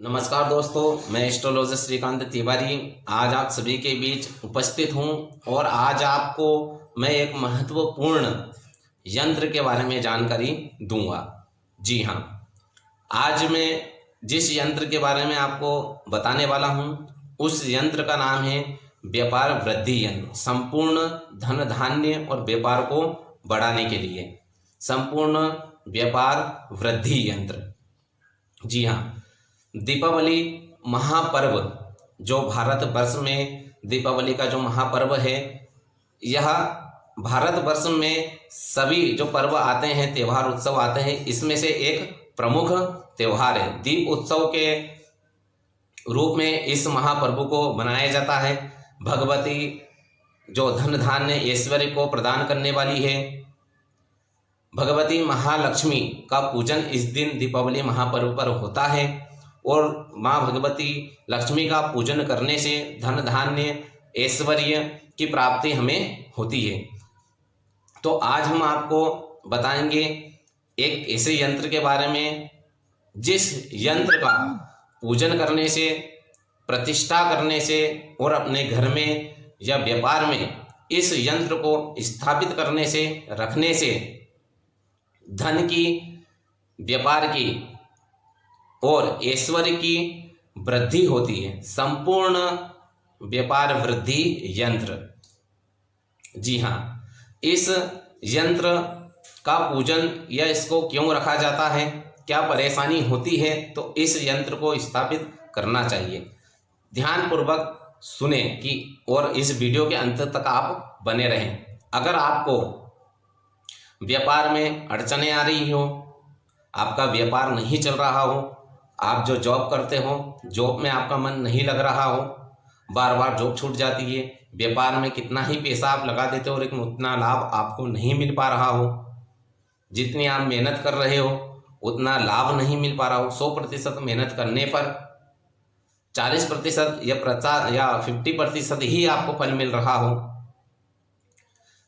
नमस्कार दोस्तों, मैं एस्ट्रोलॉजर श्रीकांत तिवारी आज आप सभी के बीच उपस्थित हूं और आज आपको मैं एक महत्वपूर्ण यंत्र के बारे में जानकारी दूंगा। जी हाँ, आज मैं जिस यंत्र के बारे में आपको बताने वाला हूं उस यंत्र का नाम है व्यापार वृद्धि यंत्र। संपूर्ण धन धान्य और व्यापार को बढ़ाने के लिए संपूर्ण व्यापार वृद्धि यंत्र। जी हाँ, दीपावली महापर्व जो भारत वर्ष में दीपावली का जो महापर्व है, यह भारत वर्ष में सभी जो पर्व आते हैं, त्यौहार उत्सव आते हैं, इसमें से एक प्रमुख त्यौहार है। दीप उत्सव के रूप में इस महापर्व को मनाया जाता है। भगवती जो धन धान्य ऐश्वर्य को प्रदान करने वाली है, भगवती महालक्ष्मी का पूजन इस दिन दीपावली महापर्व पर होता है और माँ भगवती लक्ष्मी का पूजन करने से धन धान्य ऐश्वर्य की प्राप्ति हमें होती है। तो आज हम आपको बताएंगे एक ऐसे यंत्र के बारे में जिस यंत्र का पूजन करने से, प्रतिष्ठा करने से और अपने घर में या व्यापार में इस यंत्र को स्थापित करने से, रखने से धन की, व्यापार की और ऐश्वर्य की वृद्धि होती है। संपूर्ण व्यापार वृद्धि यंत्र। जी हाँ, इस यंत्र का पूजन या इसको क्यों रखा जाता है, क्या परेशानी होती है, तो इस यंत्र को स्थापित करना चाहिए। ध्यानपूर्वक सुने कि और इस वीडियो के अंत तक आप बने रहें। अगर आपको व्यापार में अड़चने आ रही हो, आपका व्यापार नहीं चल रहा हो, आप जो जॉब करते हो, जॉब में आपका मन नहीं लग रहा हो, बार बार जॉब छूट जाती है, व्यापार में कितना ही पैसा आप लगा देते हो लेकिन उतना लाभ आपको नहीं मिल पा रहा हो, जितनी आप मेहनत कर रहे हो उतना लाभ नहीं मिल पा रहा हो, 100% मेहनत करने पर 40% या 50 या 50% ही आपको फल मिल रहा हो।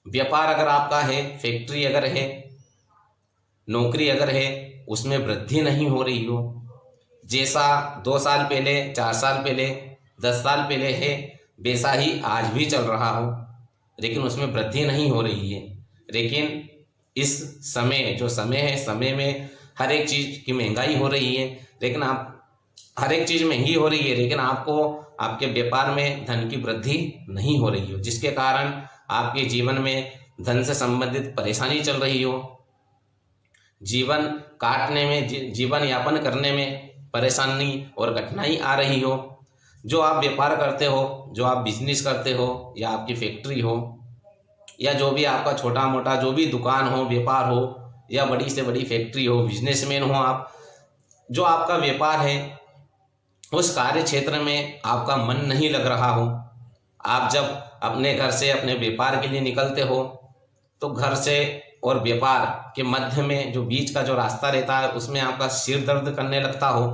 व्यापार अगर आपका है, फैक्ट्री अगर है, नौकरी अगर है, उसमें वृद्धि नहीं हो रही हो, जैसा 2 साल पहले, 4 साल पहले, 10 साल पहले है वैसा ही आज भी चल रहा हो, लेकिन उसमें वृद्धि नहीं हो रही है। लेकिन इस समय जो समय है, समय में हर एक चीज़ की महंगाई हो रही है, लेकिन आप हर एक चीज़ महंगी हो रही है, लेकिन आपको आपके व्यापार में धन की वृद्धि नहीं हो रही हो, जिसके कारण आपके जीवन में धन से संबंधित परेशानी चल रही हो, जीवन काटने में, जीवन यापन करने में परेशानी और कठिनाई आ रही हो। जो आप व्यापार करते हो, जो आप बिजनेस करते हो, या आपकी फैक्ट्री हो, या जो भी आपका छोटा मोटा जो भी दुकान हो, व्यापार हो, या बड़ी से बड़ी फैक्ट्री हो, बिजनेसमैन हो आप, जो आपका व्यापार है उस कार्य क्षेत्र में आपका मन नहीं लग रहा हो, आप जब अपने घर से अपने व्यापार के लिए निकलते हो तो घर से और व्यापार के मध्य में जो बीच का जो रास्ता रहता है उसमें आपका सिर दर्द करने लगता हो,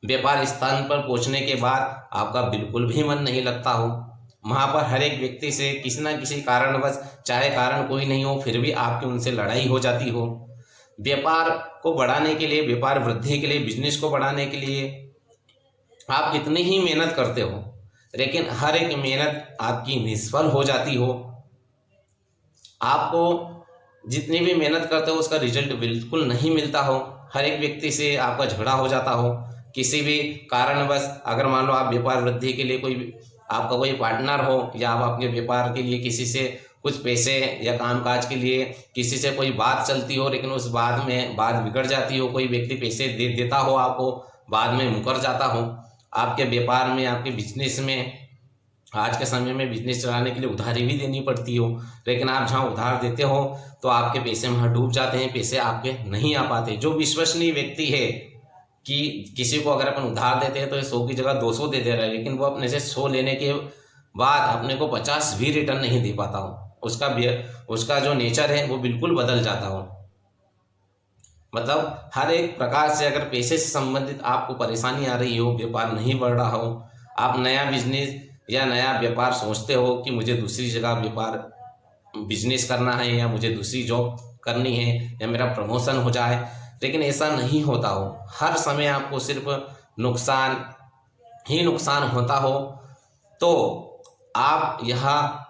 व्यापार स्थान पर पहुंचने के बाद आपका बिल्कुल भी मन नहीं लगता हो, वहां पर हर एक व्यक्ति से किसी ना किसी कारणवश, चाहे कारण कोई नहीं हो, फिर भी आपकी उनसे लड़ाई हो जाती हो। व्यापार को बढ़ाने के लिए, व्यापार वृद्धि के लिए, बिजनेस को बढ़ाने के लिए आप कितनी ही मेहनत करते हो, लेकिन हर एक मेहनत आपकी निष्फल हो जाती हो। आपको जितनी भी मेहनत करते हो उसका रिजल्ट बिल्कुल नहीं मिलता हो, हर एक व्यक्ति से आपका झगड़ा हो जाता हो, किसी भी कारणवश। अगर मान लो आप व्यापार वृद्धि के लिए कोई आपका कोई पार्टनर हो, या आप अपने व्यापार के लिए किसी से कुछ पैसे या कामकाज के लिए किसी से कोई बात चलती हो, लेकिन उस बात में बात बिगड़ जाती हो, कोई व्यक्ति पैसे देता हो आपको, बाद में मुकर जाता हो। आपके व्यापार में, आपके बिजनेस में, आज के समय में बिजनेस चलाने के लिए उधारी भी देनी पड़ती हो, लेकिन आप जहां उधार देते हो तो आपके पैसे वहां डूब जाते हैं, पैसे आपके नहीं आ पाते। जो विश्वसनीय व्यक्ति है कि किसी को अगर अपन उधार देते हैं तो 100 की जगह 200 दे दे रहा है, लेकिन वो अपने से 100 लेने के बाद अपने को 50 भी रिटर्न नहीं दे पाता हो, उसका जो नेचर है वो बिल्कुल बदल जाता हो। मतलब हर एक प्रकार से अगर पैसे से संबंधित आपको परेशानी आ रही हो, व्यापार नहीं बढ़ रहा हो, आप नया बिजनेस या नया व्यापार सोचते हो कि मुझे दूसरी जगह व्यापार बिजनेस करना है, या मुझे दूसरी जॉब करनी है, या मेरा प्रमोशन हो जाए, लेकिन ऐसा नहीं होता हो। हर समय आपको सिर्फ नुकसान ही नुकसान होता हो तो आप यह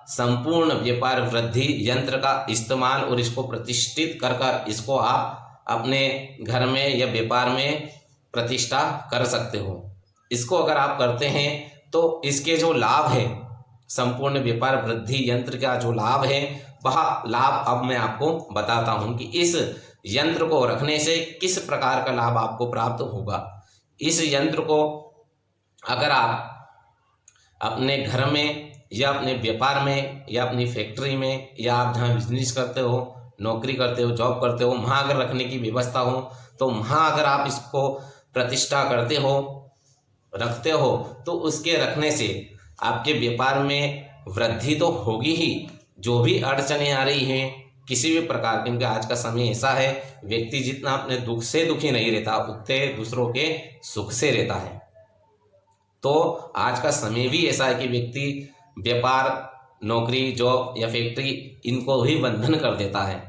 संपूर्ण व्यापार वृद्धि यंत्र का इस्तेमाल और इसको प्रतिष्ठित कर कर इसको आप अपने घर में या व्यापार में प्रतिष्ठा कर सकते हो। इसको अगर आप करते हैं तो इसके जो लाभ है, संपूर्ण व्यापार वृद्धि यंत्र का जो लाभ है, वह लाभ अब मैं आपको बताता हूं कि इस यंत्र को रखने से किस प्रकार का लाभ आपको प्राप्त होगा। इस यंत्र को अगर आप अपने घर में या अपने व्यापार में या अपनी फैक्ट्री में या आप जहाँ बिजनेस करते हो, नौकरी करते हो, जॉब करते हो, वहाँ अगर रखने की व्यवस्था हो तो वहाँ अगर आप इसको प्रतिष्ठा करते हो, रखते हो तो उसके रखने से आपके व्यापार में वृद्धि तो होगी ही। जो भी अड़चनें आ रही हैं किसी भी प्रकार की, क्योंकि आज का समय ऐसा है व्यक्ति जितना अपने दुख से दुखी नहीं रहता उतने दूसरों के सुख से रहता है। तो आज का समय भी ऐसा है कि व्यक्ति व्यापार, नौकरी, जॉब या फैक्ट्री इनको ही बंधन कर देता है।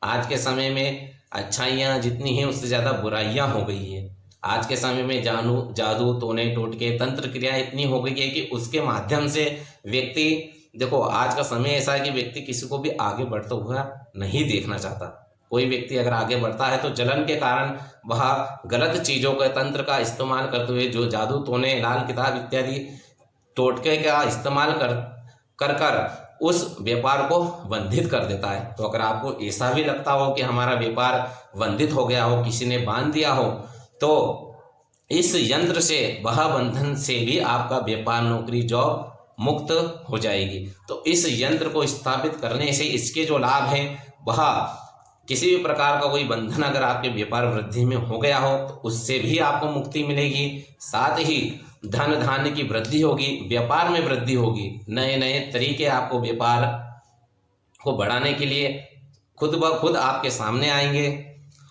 आज के समय में अच्छाइयाँ जितनी हैं उससे ज़्यादा बुराइयाँ हो गई है। आज के समय में जादू, टोने, टोटके, तंत्र क्रियाएं इतनी हो गई है कि उसके माध्यम से व्यक्ति, देखो आज का समय ऐसा है कि व्यक्ति किसी को भी आगे बढ़ता हुआ नहीं देखना चाहता। कोई व्यक्ति अगर आगे बढ़ता है तो जलन के कारण वह गलत चीज़ों के तंत्र का इस्तेमाल करते हुए, जो जादू, टोने, लाल किताब इत्यादि टोटके का इस्तेमाल कर उस व्यापार को बंधित कर देता है। तो अगर आपको ऐसा भी लगता हो कि हमारा व्यापार बंधित हो गया हो, किसी ने बांध दिया हो, तो इस यंत्र से, वह बंधन से भी आपका व्यापार, नौकरी, जॉब मुक्त हो जाएगी। तो इस यंत्र को स्थापित करने से इसके जो लाभ हैं, वह किसी भी प्रकार का कोई बंधन अगर आपके व्यापार वृद्धि में हो गया हो तो उससे भी आपको मुक्ति मिलेगी। साथ ही धन धान्य की वृद्धि होगी, व्यापार में वृद्धि होगी, नए नए तरीके आपको व्यापार को बढ़ाने के लिए खुद ब खुद आपके सामने आएंगे।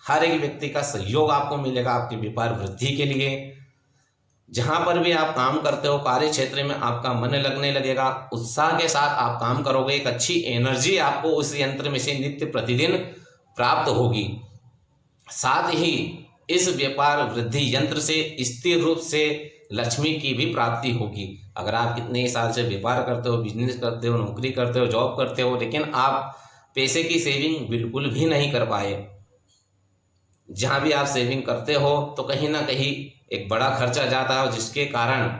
हर एक व्यक्ति का सहयोग आपको मिलेगा आपके व्यापार वृद्धि के लिए। जहां पर भी आप काम करते हो, कार्य क्षेत्र में आपका मन लगने लगेगा, उत्साह के साथ आप काम करोगे, एक अच्छी एनर्जी आपको उस यंत्र में से नित्य प्रतिदिन प्राप्त होगी। साथ ही इस व्यापार वृद्धि यंत्र से स्थिर रूप से लक्ष्मी की भी प्राप्ति होगी। अगर आप कितने साल से व्यापार करते हो, बिजनेस करते हो, नौकरी करते हो, जॉब करते हो, लेकिन आप पैसे की सेविंग बिल्कुल भी नहीं कर पाए, जहां भी आप सेविंग करते हो तो कहीं ना कहीं एक बड़ा खर्चा जाता है, जिसके कारण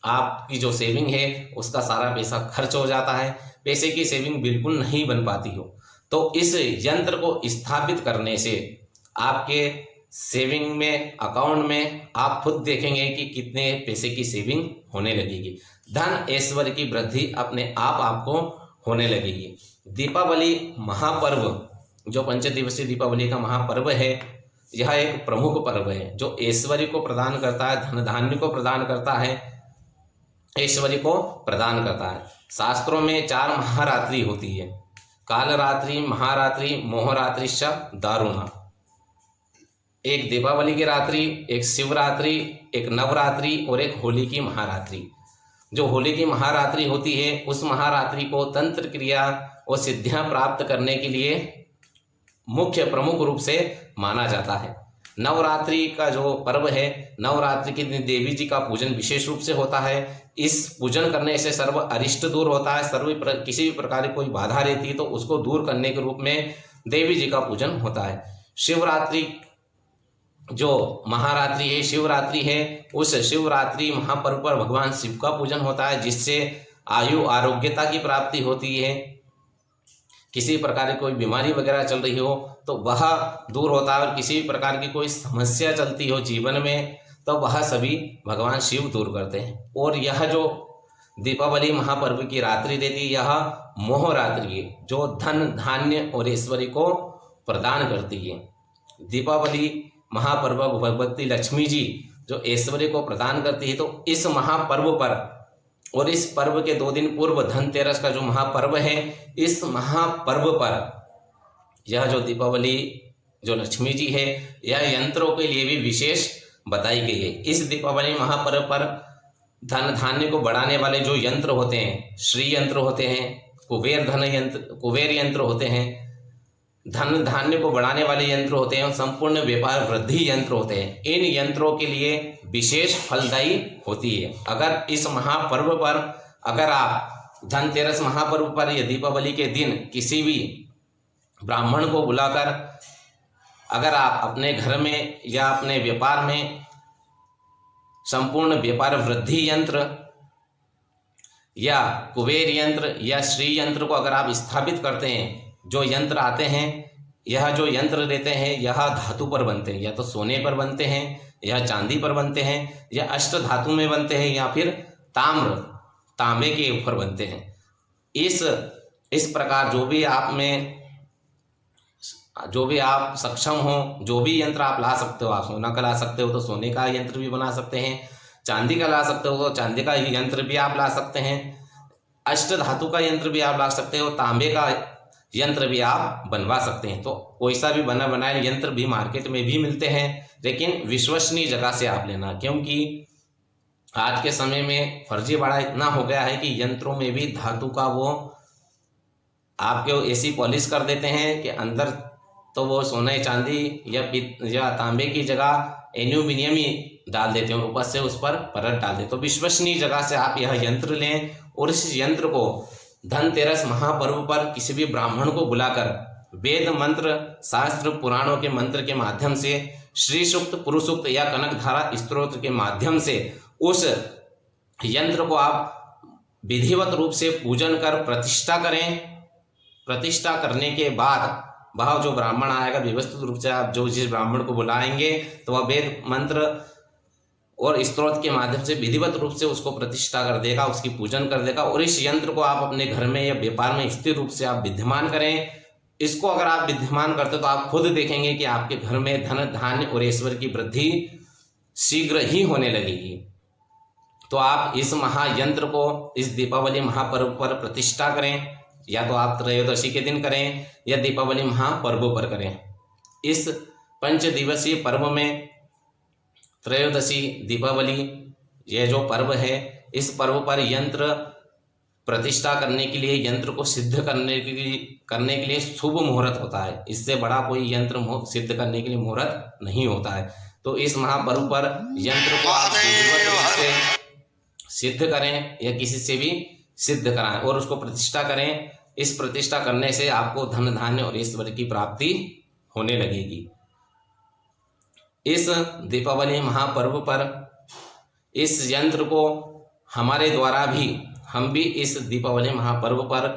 आपकी जो सेविंग है उसका सारा पैसा खर्च हो जाता है, पैसे की सेविंग बिल्कुल नहीं बन पाती हो। तो इस यंत्र को स्थापित करने से आपके सेविंग में, अकाउंट में आप खुद देखेंगे कि कितने पैसे की सेविंग होने लगेगी। धन ऐश्वर्य की वृद्धि अपने आप आपको होने लगेगी। दीपावली महापर्व, जो पंचदिवसीय दीपावली का महापर्व है, यह एक प्रमुख पर्व है जो ऐश्वर्य को प्रदान करता है, धन धान्य को प्रदान करता है, ऐश्वर्य को प्रदान करता है। शास्त्रों में 4 महारात्रि होती है, कालरात्रि, महारात्रि, मोहरात्रि, दारुणा। एक दीपावली की रात्रि, एक शिवरात्रि, एक नवरात्रि और एक होली की महारात्रि। जो होली की महारात्रि होती है उस महारात्रि को तंत्र क्रिया और सिद्धियां प्राप्त करने के लिए मुख्य प्रमुख रूप से माना जाता है। नवरात्रि का जो पर्व है, नवरात्रि के दिन देवी जी का पूजन विशेष रूप से होता है। इस पूजन करने से सर्व अरिष्ट दूर होता है, किसी भी प्रकार की कोई बाधा रहती है तो उसको दूर करने के रूप में देवी जी का पूजन होता है। शिवरात्रि जो महारात्रि है, शिवरात्रि है, उस शिवरात्रि महापर्व पर भगवान शिव का पूजन होता है, जिससे आयु आरोग्यता की प्राप्ति होती है। किसी प्रकार की कोई बीमारी वगैरह चल रही हो तो वह दूर होता है, और किसी भी प्रकार की कोई समस्या चलती हो जीवन में तो वह सभी भगवान शिव दूर करते हैं। और यह जो दीपावली महापर्व की रात्रि रहती है, यह मोह रात्रि है, जो धन धान्य और ऐश्वर्य को प्रदान करती है। दीपावली महापर्व भगवती लक्ष्मी जी जो ऐश्वर्य को प्रदान करती है, तो इस महापर्व पर और इस पर्व के 2 दिन पूर्व धनतेरस का जो महापर्व है, इस महापर्व पर यह जो दीपावली जो लक्ष्मी जी है, यह यंत्रों के लिए भी विशेष बताई गई है। इस दीपावली महापर्व पर धन धान्य को बढ़ाने वाले जो यंत्र होते हैं, श्री यंत्र होते हैं, कुबेर यंत्र होते हैं, धन धान्य को बढ़ाने वाले यंत्र होते हैं और संपूर्ण व्यापार वृद्धि यंत्र होते हैं। इन यंत्रों के लिए विशेष फलदायी होती है। अगर इस महापर्व पर, अगर आप धनतेरस महापर्व पर या दीपावली के दिन किसी भी ब्राह्मण को बुलाकर अगर आप अपने घर में या अपने व्यापार में संपूर्ण व्यापार वृद्धि यंत्र या कुबेर यंत्र या श्री यंत्र को अगर आप स्थापित करते हैं, जो यंत्र आते हैं, यह जो यंत्र लेते हैं यह धातु पर बनते हैं, या तो सोने पर बनते हैं या चांदी पर बनते हैं या अष्ट धातु में बनते हैं या फिर तांबे के ऊपर बनते हैं। इस प्रकार जो भी आप सक्षम हो, जो भी यंत्र आप ला सकते हो, आप सोना का ला सकते हो तो सोने का यंत्र भी बना सकते हैं, चांदी का ला सकते हो तो चांदी का यंत्र भी आप ला सकते हैं, अष्ट धातु का यंत्र भी आप ला सकते हो, तांबे का यंत्र भी आप बनवा सकते हैं। तो कोई सा भी बना बनाए यंत्र भी मार्केट में भी मिलते हैं, लेकिन विश्वसनीय जगह से आप लेना, क्योंकि आज के समय में फर्जीवाड़ा इतना हो गया है कि यंत्रों में भी धातु का वो आपके ऐसी पॉलिश कर देते हैं कि अंदर तो वो सोने चांदी या तांबे की जगह एल्यूमिनियम ही डाल देते हैं और ऊपर से उस पर परत डाल देते। तो विश्वसनीय जगह से आप यह यंत्र लें और इस यंत्र को धनतेरस महापर्व पर किसी भी ब्राह्मण को बुलाकर वेद मंत्र, शास्त्र, पुराणों के मंत्र के माध्यम से, श्री सूक्त, पुरुष सूक्त या कनकधारा स्तोत्र के माध्यम से उस यंत्र को आप विधिवत रूप से पूजन कर प्रतिष्ठा करें। प्रतिष्ठा करने के बाद वह जो ब्राह्मण आएगा, व्यवस्थित रूप से आप जिस ब्राह्मण को बुलाएंगे तो वह वेद मंत्र और स्तोत्र के माध्यम से विधिवत रूप से उसको प्रतिष्ठा कर देगा, उसकी पूजन कर देगा। और इस यंत्र को आप अपने घर में या व्यापार में स्थिर रूप से आप विद्यमान करें। इसको अगर आप विद्यमान करते तो आप खुद देखेंगे कि आपके घर में धन, धान्य और ऐश्वर्य की वृद्धि शीघ्र ही होने लगेगी। तो आप इस महायंत्र को इस दीपावली महापर्व पर प्रतिष्ठा करें, या तो आप त्रयोदशी के दिन करें या दीपावली महापर्व पर करें। इस 5 दिवसीय पर्व में त्रयोदशी, दीपावली, यह जो पर्व है, इस पर्व पर यंत्र प्रतिष्ठा करने के लिए, यंत्र को सिद्ध करने के लिए शुभ मुहूर्त होता है। इससे बड़ा कोई यंत्र सिद्ध करने के लिए मुहूर्त नहीं होता है। तो इस महापर्व पर यंत्र को आप से सिद्ध करें या किसी से भी सिद्ध कराएं और उसको प्रतिष्ठा करें। इस प्रतिष्ठा करने से आपको धन, धान्य और ऐश्वर्य की प्राप्ति होने लगेगी। इस दीपावली महापर्व पर इस यंत्र को हमारे द्वारा भी, हम भी इस दीपावली महापर्व पर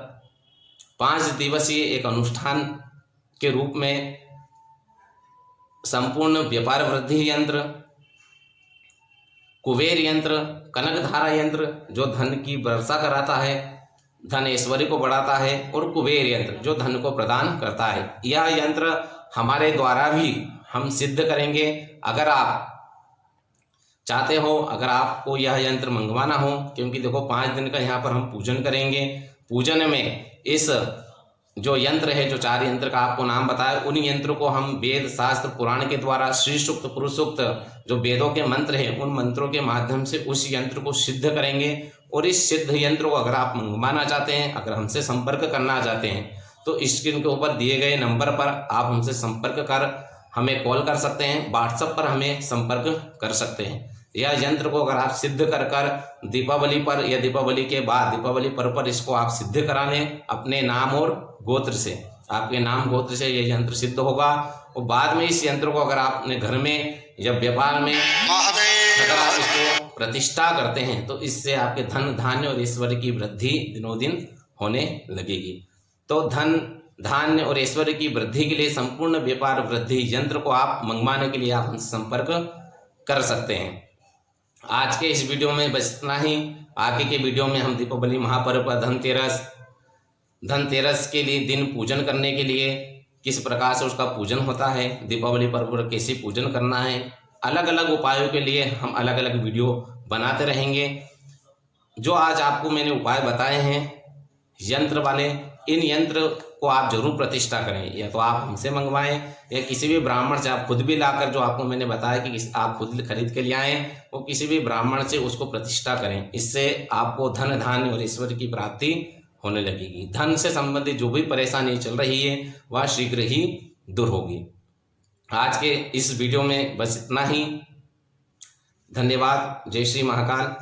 5 दिवसीय एक अनुष्ठान के रूप में संपूर्ण व्यापार वृद्धि यंत्र, कुबेर यंत्र, कनकधारा यंत्र जो धन की वर्षा कराता है, धन ऐश्वर्य को बढ़ाता है, और कुबेर यंत्र जो धन को प्रदान करता है, यह यंत्र हमारे द्वारा भी हम सिद्ध करेंगे। अगर आप चाहते हो, अगर आपको यह यंत्र मंगवाना हो, क्योंकि देखो 5 दिन का यहाँ पर हम पूजन करेंगे। पूजन में इस जो यंत्र है, जो 4 यंत्र का आपको नाम बताया, उन यंत्रों को हम वेद, शास्त्र, पुराण के द्वारा श्री सूक्त, पुरुष सूक्त जो वेदों के मंत्र हैं, उन मंत्रों के माध्यम से उस यंत्र को सिद्ध करेंगे। और इस सिद्ध यंत्र को अगर आप मंगवाना चाहते हैं, अगर हमसे संपर्क करना चाहते हैं, तो स्क्रीन के ऊपर दिए गए नंबर पर आप हमसे संपर्क कर हमें कॉल कर सकते हैं, व्हाट्सएप पर हमें संपर्क कर सकते हैं। यह यंत्र को अगर आप सिद्ध कर दीपावली पर या दीपावली के बाद, दीपावली पर्व पर इसको आप सिद्ध करा लें अपने नाम और गोत्र से, आपके नाम गोत्र से यह यंत्र सिद्ध होगा। और बाद में इस यंत्र को अगर आप अपने घर में या व्यापार में अगर आप इसको प्रतिष्ठा करते हैं, तो इससे आपके धन, धान्य और ऐश्वर्य की वृद्धि दिनों दिन होने लगेगी। तो धन, धान्य और ऐश्वर्य की वृद्धि के लिए संपूर्ण व्यापार वृद्धि यंत्र को आप मंगवाने के लिए आप हमसे संपर्क कर सकते हैं। आज के इस वीडियो में बस इतना ही। आगे के वीडियो में हम दीपावली महापर्व पर धनतेरस के लिए दिन पूजन करने के लिए किस प्रकार से उसका पूजन होता है, दीपावली पर्व पर कैसे पूजन करना है, अलग अलग उपायों के लिए हम अलग अलग वीडियो बनाते रहेंगे। जो आज आपको मैंने उपाय बताए हैं यंत्र वाले, इन यंत्र को आप जरूर प्रतिष्ठा करें, या तो आप हमसे मंगवाएं या किसी भी ब्राह्मण से आप खुद भी लाकर, जो आपको मैंने बताया कि आप खुद खरीद के ले आएं, वो किसी भी ब्राह्मण से उसको प्रतिष्ठा करें। इससे आपको धन, धान्य और ईश्वर की प्राप्ति होने लगेगी। धन से संबंधित जो भी परेशानी चल रही है वह शीघ्र ही दूर होगी। आज के इस वीडियो में बस इतना ही। धन्यवाद। जय श्री महाकाल।